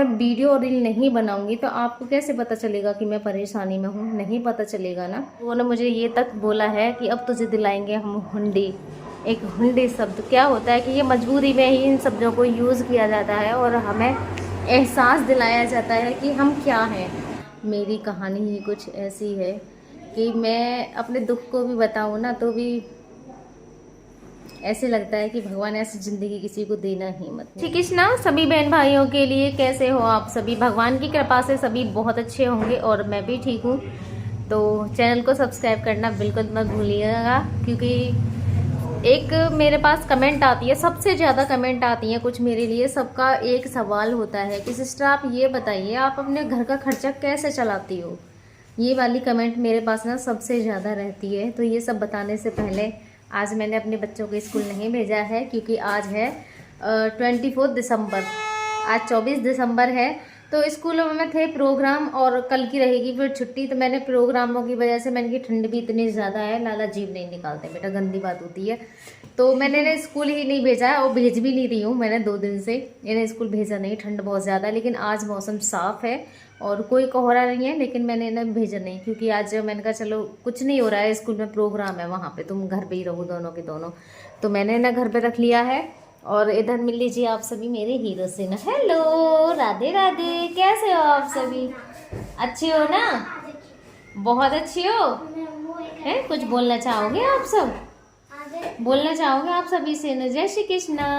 मैं वीडियो और रील नहीं बनाऊंगी तो आपको कैसे पता चलेगा कि मैं परेशानी में हूँ? नहीं पता चलेगा ना। उन्होंने मुझे ये तक बोला है कि अब तुझे दिलाएंगे हम हुंडी। एक हुंडी शब्द क्या होता है कि ये मजबूरी में ही इन शब्दों को यूज़ किया जाता है और हमें एहसास दिलाया जाता है कि हम क्या हैं। मेरी कहानी ही कुछ ऐसी है कि मैं अपने दुख को भी बताऊँ ना तो भी ऐसे लगता है कि भगवान ऐसी ज़िंदगी किसी को देना ही मत। श्री कृष्णा सभी बहन भाइयों के लिए। कैसे हो आप सभी? भगवान की कृपा से सभी बहुत अच्छे होंगे और मैं भी ठीक हूँ। तो चैनल को सब्सक्राइब करना बिल्कुल मत भूलिएगा, क्योंकि एक मेरे पास कमेंट आती है, सबसे ज़्यादा कमेंट आती है कुछ मेरे लिए। सबका एक सवाल होता है कि सिस्टर आप ये बताइए आप अपने घर का खर्चा कैसे चलाती हो। ये वाली कमेंट मेरे पास ना सबसे ज़्यादा रहती है। तो ये सब बताने से पहले आज मैंने अपने बच्चों को स्कूल नहीं भेजा है, क्योंकि आज है 24 दिसंबर। आज 24 दिसंबर है। तो स्कूलों में थे प्रोग्राम और कल की रहेगी फिर छुट्टी। तो मैंने प्रोग्रामों की वजह से मैंने की ठंड भी इतनी ज़्यादा है, लाला जीभ नहीं निकालते बेटा, गंदी बात होती है। तो मैंने इन्हें स्कूल ही नहीं भेजा है और भेज भी नहीं रही हूँ। मैंने 2 दिन से इन्हें स्कूल भेजा नहीं, ठंड बहुत ज़्यादा है। लेकिन आज मौसम साफ़ है और कोई कोहरा नहीं है, लेकिन मैंने इन्हें भेजा नहीं, क्योंकि आज मैंने कहा चलो कुछ नहीं हो रहा है, स्कूल में प्रोग्राम है, वहाँ पे तुम घर पे ही रहो दोनों के दोनों। तो मैंने इन्हें घर पे रख लिया है। और इधर मिल लीजिए आप सभी मेरे हीरो से ना। हेलो, राधे राधे, कैसे हो आप सभी? अच्छे हो ना? बहुत अच्छे हो है? कुछ बोलना चाहोगे आप सब? बोलना चाहोगे आप सभी से ना जय श्री कृष्णा।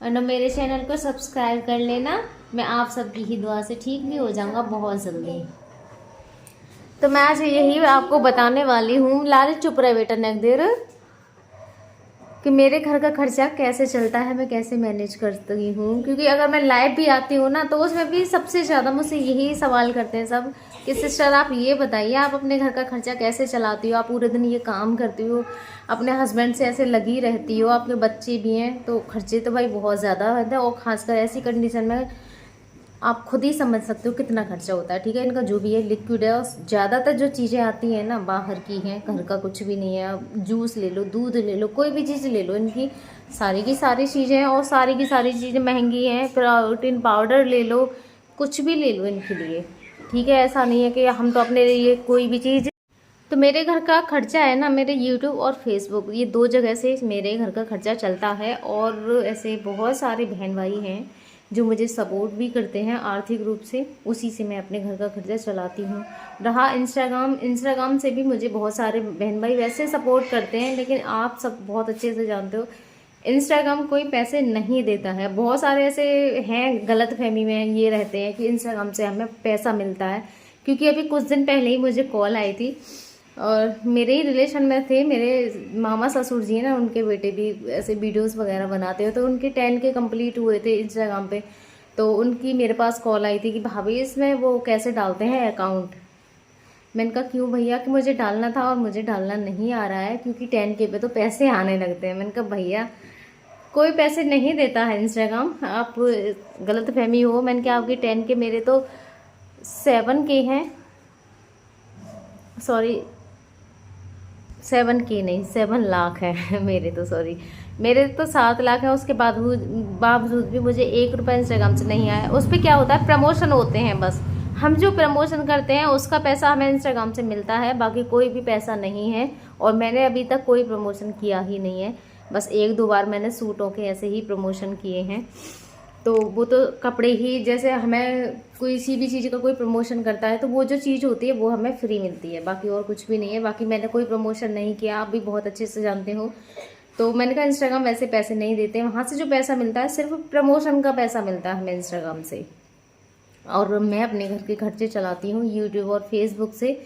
और ना मेरे चैनल को सब्सक्राइब कर लेना। मैं आप सबकी ही दुआ से ठीक भी हो जाऊंगा बहुत जल्दी। तो मैं आज यही आपको बताने वाली हूँ। लाल चुप रहे बेटा नेक देर, कि मेरे घर का खर्चा कैसे चलता है, मैं कैसे मैनेज करती हूँ। क्योंकि अगर मैं लाइव भी आती हूँ ना तो उसमें भी सबसे ज़्यादा मुझसे यही सवाल करते हैं सब कि सिस्टर आप ये बताइए आप अपने घर का खर्चा कैसे चलाती हो? आप पूरे दिन ये काम करती हो, अपने हस्बैंड से ऐसे लगी रहती हो, आपके बच्चे भी हैं, तो खर्चे तो भाई बहुत ज़्यादा होता है। और ख़ासकर ऐसी कंडीशन में आप खुद ही समझ सकते हो कितना खर्चा होता है। ठीक है, इनका जो भी है लिक्विड है, और ज़्यादातर जो चीज़ें आती हैं ना बाहर की हैं, घर का कुछ भी नहीं है। आप जूस ले लो, दूध ले लो, कोई भी चीज़ ले लो, इनकी सारी की सारी चीज़ें हैं और सारी की सारी चीज़ें महंगी हैं। प्रोटीन पाउडर ले लो, कुछ भी ले लो इनके लिए। ठीक है, ऐसा नहीं है कि हम तो अपने लिए कोई भी चीज़। तो मेरे घर का खर्चा है ना, मेरे यूट्यूब और फेसबुक, ये 2 जगह से मेरे घर का खर्चा चलता है। और ऐसे बहुत सारे बहन भाई हैं जो मुझे सपोर्ट भी करते हैं आर्थिक रूप से, उसी से मैं अपने घर का खर्चा चलाती हूँ। रहा इंस्टाग्राम से भी मुझे बहुत सारे बहन भाई वैसे सपोर्ट करते हैं, लेकिन आप सब बहुत अच्छे से जानते हो इंस्टाग्राम कोई पैसे नहीं देता है। बहुत सारे ऐसे हैं गलत फहमी में ये रहते हैं कि इंस्टाग्राम से हमें पैसा मिलता है। क्योंकि अभी कुछ दिन पहले ही मुझे कॉल आई थी और मेरे ही रिलेशन में थे, मेरे मामा ससुर जी हैं ना, उनके बेटे भी ऐसे वीडियोस वगैरह बनाते हो। तो उनके 10 के कंप्लीट हुए थे इंस्टाग्राम पे। तो उनकी मेरे पास कॉल आई थी कि भाभी इसमें वो कैसे डालते हैं अकाउंट। मैंने कहा क्यों भैया, कि मुझे डालना था और मुझे डालना नहीं आ रहा है, क्योंकि 10 के पे तो पैसे आने लगते हैं। मैंने कहा भैया कोई पैसे नहीं देता है इंस्टाग्राम, आप गलत फहमी हो। मैंने कहा आपकी 10 के, मेरे तो 7 के हैं, सॉरी 7 के नहीं 7 लाख है मेरे तो, सॉरी मेरे तो 7 लाख है। उसके बावजूद भी मुझे 1 रुपया इंस्टाग्राम से नहीं आया। उस पर क्या होता है, प्रमोशन होते हैं बस। हम जो प्रमोशन करते हैं उसका पैसा हमें इंस्टाग्राम से मिलता है, बाकी कोई भी पैसा नहीं है। और मैंने अभी तक कोई प्रमोशन किया ही नहीं है। बस 1-2 बार मैंने सूटों के ऐसे ही प्रमोशन किए हैं। तो वो तो कपड़े ही, जैसे हमें कोई सी भी चीज़ का कोई प्रमोशन करता है तो वो जो चीज़ होती है वो हमें फ्री मिलती है, बाकी और कुछ भी नहीं है। बाकी मैंने कोई प्रमोशन नहीं किया, आप भी बहुत अच्छे से जानते हो। तो मैंने कहा इंस्टाग्राम वैसे पैसे नहीं देते, वहाँ से जो पैसा मिलता है सिर्फ प्रमोशन का पैसा मिलता है हमें इंस्टाग्राम से। और मैं अपने घर के खर्चे चलाती हूँ यूट्यूब और फेसबुक से।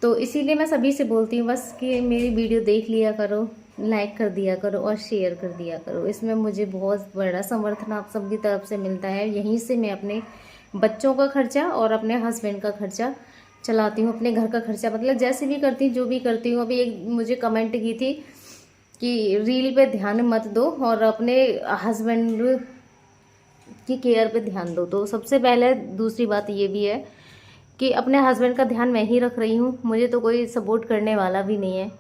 तो इसीलिए मैं सभी से बोलती हूँ बस कि मेरी वीडियो देख लिया करो, लाइक कर दिया करो और शेयर कर दिया करो। इसमें मुझे बहुत बड़ा समर्थन आप सबकी तरफ से मिलता है। यहीं से मैं अपने बच्चों का खर्चा और अपने हस्बैंड का खर्चा चलाती हूँ। अपने घर का खर्चा मतलब जैसे भी करती हूँ, जो भी करती हूँ। अभी एक मुझे कमेंट की थी कि रील पे ध्यान मत दो और अपने हस्बैंड की केयर पे ध्यान दो। तो सबसे पहले दूसरी बात ये भी है कि अपने हस्बैंड का ध्यान मैं ही रख रही हूँ, मुझे तो कोई सपोर्ट करने वाला भी नहीं है।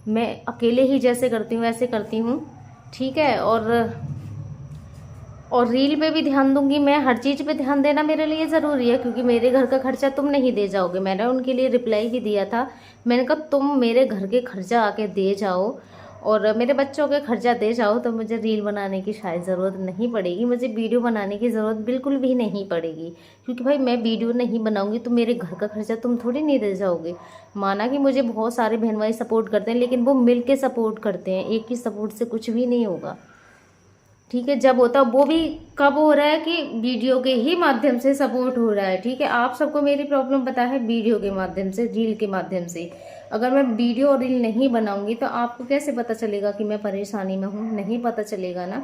मैं अकेले ही जैसे करती हूँ वैसे करती हूँ, ठीक है। और और रील पे भी ध्यान दूंगी मैं, हर चीज़ पे ध्यान देना मेरे लिए ज़रूरी है, क्योंकि मेरे घर का खर्चा तुम नहीं दे जाओगे। मैंने उनके लिए रिप्लाई भी दिया था, मैंने कहा तुम मेरे घर के खर्चा आके दे जाओ और मेरे बच्चों के खर्चा दे जाओ, तो मुझे रील बनाने की शायद ज़रूरत नहीं पड़ेगी, मुझे वीडियो बनाने की ज़रूरत बिल्कुल भी नहीं पड़ेगी। क्योंकि भाई मैं वीडियो नहीं बनाऊंगी तो मेरे घर का खर्चा तुम थोड़ी नहीं दे जाओगे। माना कि मुझे बहुत सारे बहन भाई सपोर्ट करते हैं, लेकिन वो मिल के सपोर्ट करते हैं, एक ही सपोर्ट से कुछ भी नहीं होगा। ठीक है, जब होता वो भी कब हो रहा है कि वीडियो के ही माध्यम से सपोर्ट हो रहा है। ठीक है, आप सबको मेरी प्रॉब्लम पता है, वीडियो के माध्यम से, रील के माध्यम से। अगर मैं वीडियो और रील नहीं बनाऊंगी तो आपको कैसे पता चलेगा कि मैं परेशानी में हूँ? नहीं पता चलेगा ना।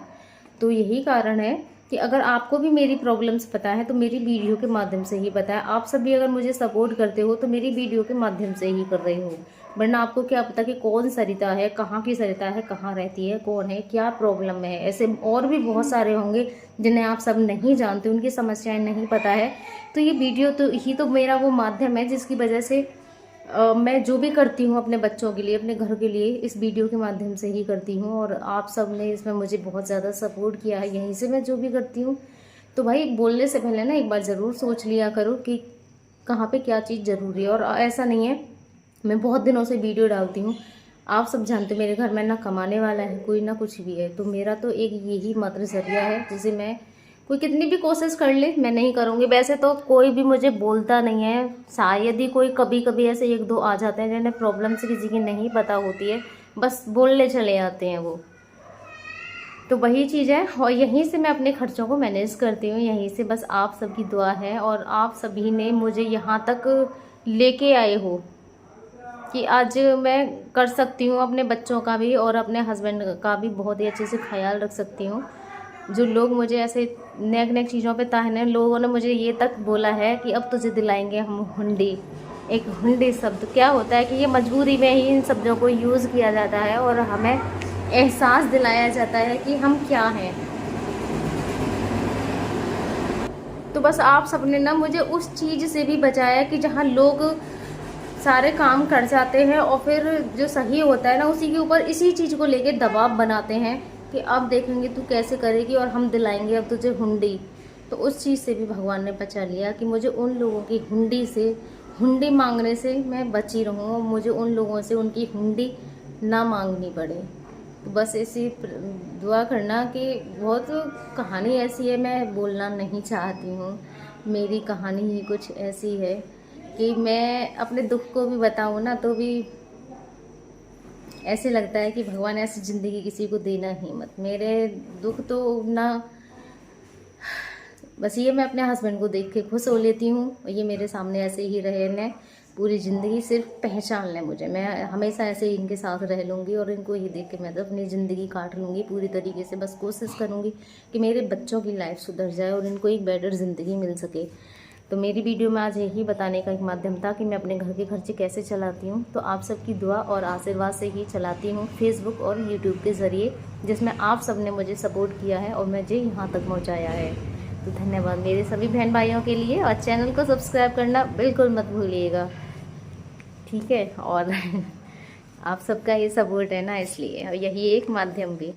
तो यही कारण है कि अगर आपको भी मेरी प्रॉब्लम्स पता है तो मेरी वीडियो के माध्यम से ही पता है। आप सब भी अगर मुझे सपोर्ट करते हो तो मेरी वीडियो के माध्यम से ही कर रहे हो, वरना आपको क्या पता कि कौन सरिता है, कहाँ की सरिता है, कहाँ रहती है, कौन है, क्या प्रॉब्लम है। ऐसे और भी बहुत सारे होंगे जिन्हें आप सब नहीं जानते, उनकी समस्याएं नहीं पता है। तो ये वीडियो तो ही तो मेरा वो माध्यम है जिसकी वजह से मैं जो भी करती हूँ अपने बच्चों के लिए, अपने घर के लिए, इस वीडियो के माध्यम से ही करती हूँ। और आप सब ने इसमें मुझे बहुत ज़्यादा सपोर्ट किया है, यहीं से मैं जो भी करती हूँ। तो भाई बोलने से पहले ना एक बार ज़रूर सोच लिया करो कि कहाँ पे क्या चीज़ ज़रूरी है। और ऐसा नहीं है, मैं बहुत दिनों से वीडियो डालती हूँ, आप सब जानते हो मेरे घर में ना कमाने वाला है कोई, ना कुछ भी है। तो मेरा तो एक यही मात्र जरिया है जिसे मैं, कोई कितनी भी कोशिश कर ले मैं नहीं करूँगी। वैसे तो कोई भी मुझे बोलता नहीं है, शायद ही कोई कभी कभी ऐसे एक दो आ जाते हैं जिन्हें प्रॉब्लम से किसी की नहीं पता होती है, बस बोलने चले आते हैं वो। तो वही चीज़ है, और यहीं से मैं अपने खर्चों को मैनेज करती हूँ, यहीं से। बस आप सबकी दुआ है और आप सभी ने मुझे यहाँ तक लेके आए हो कि आज मैं कर सकती हूँ अपने बच्चों का भी और अपने हस्बैंड का भी बहुत ही अच्छे से ख्याल रख सकती हूँ। जो लोग मुझे ऐसे नेक नेक चीज़ों पे ताहने, लोगों ने मुझे ये तक बोला है कि अब तुझे दिलाएंगे हम हुंडी। एक हुंडी शब्द क्या होता है कि ये मजबूरी में ही इन शब्दों को यूज़ किया जाता है और हमें एहसास दिलाया जाता है कि हम क्या हैं। तो बस आप सबने ना मुझे उस चीज़ से भी बचाया कि जहाँ लोग सारे काम कर जाते हैं और फिर जो सही होता है ना उसी के ऊपर इसी चीज़ को लेके दबाव बनाते हैं कि अब देखेंगे तू कैसे करेगी और हम दिलाएंगे अब तुझे हुंडी। तो उस चीज़ से भी भगवान ने बचा लिया कि मुझे उन लोगों की हुंडी से, हुंडी मांगने से मैं बची रहूँ और मुझे उन लोगों से उनकी हुंडी ना मांगनी पड़े। तो बस ऐसी दुआ करना कि बहुत कहानी ऐसी है, मैं बोलना नहीं चाहती हूँ, मेरी कहानी ही कुछ ऐसी है कि मैं अपने दुख को भी बताऊँ ना तो भी ऐसे लगता है कि भगवान ऐसी ज़िंदगी किसी को देना ही मत। मेरे दुख तो ना, बस ये मैं अपने हस्बैंड को देख के खुश हो लेती हूँ और ये मेरे सामने ऐसे ही रहे न पूरी ज़िंदगी, सिर्फ पहचान लें मुझे, मैं हमेशा ऐसे ही इनके साथ रह लूँगी और इनको ही देख के मैं तो अपनी ज़िंदगी काट लूँगी पूरी तरीके से। बस कोशिश करूँगी कि मेरे बच्चों की लाइफ सुधर जाए और इनको एक बेटर ज़िंदगी मिल सके। तो मेरी वीडियो में आज यही बताने का एक माध्यम था कि मैं अपने घर के खर्चे कैसे चलाती हूँ। तो आप सबकी दुआ और आशीर्वाद से ही चलाती हूँ फेसबुक और यूट्यूब के ज़रिए, जिसमें आप सब ने मुझे सपोर्ट किया है और मुझे यहाँ तक पहुँचाया है। तो धन्यवाद मेरे सभी बहन भाइयों के लिए, और चैनल को सब्सक्राइब करना बिल्कुल मत भूलिएगा, ठीक है। और आप सबका ये सपोर्ट है ना, इसलिए, और यही एक माध्यम भी।